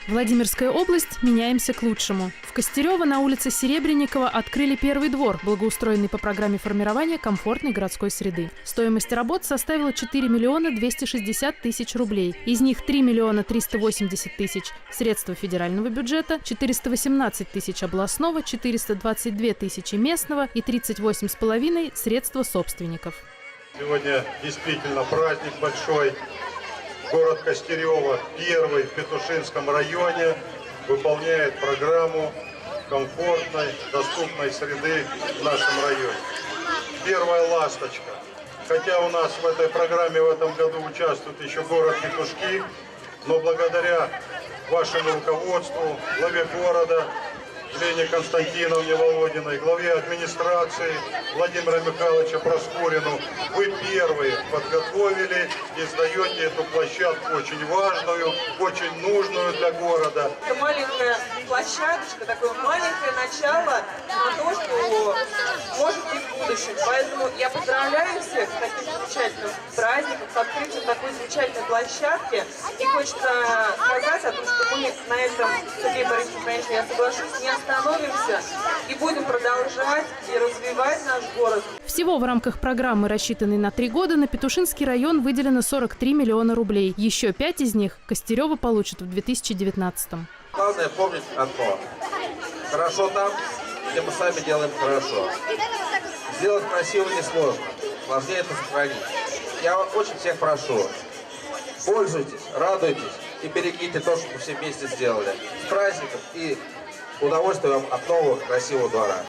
Владимирская область. Меняемся к лучшему. В Костерево на улице Серебренникова открыли первый двор, благоустроенный по программе формирования комфортной городской среды. Стоимость работ составила 4 миллиона 260 тысяч рублей. Из них 3 миллиона 380 тысяч средства федерального бюджета, 418 тысяч областного, 422 тысячи местного и 38,5 средства собственников. Сегодня действительно праздник большой. Город Костерево, первый в Петушинском районе, выполняет программу комфортной, доступной среды в нашем районе. Первая ласточка. Хотя у нас в этой программе в этом году участвует еще город Петушки, но благодаря вашему руководству, главе города Елене Константиновне Володиной, главе администрации Владимира Михайловича Проскурину, вы первые подготовили и сдаете эту площадку очень важную, очень нужную для города. Это маленькая площадочка, такое маленькое начало на то, что может быть в будущем. Поэтому я поздравляю всех с таким замечательным праздником, с открытием такой замечательной площадки. И хочется сказать о том, что мы на этом, Сергей Борисович, конечно, я соглашусь, не остановимся и будем продолжать и развивать наш город. Всего в рамках программы, рассчитанной на 3 года, на Петушинский район выделено 43 миллиона рублей. Еще 5 из них Костерево получит в 2019-м. Главное помнить одно. Хорошо там, где мы сами делаем хорошо. Сделать красиво несложно. Сложнее это сохранить. Я очень всех прошу. Пользуйтесь, радуйтесь и берегите то, что мы все вместе сделали. С праздником и удовольствия вам от нового красивого двора.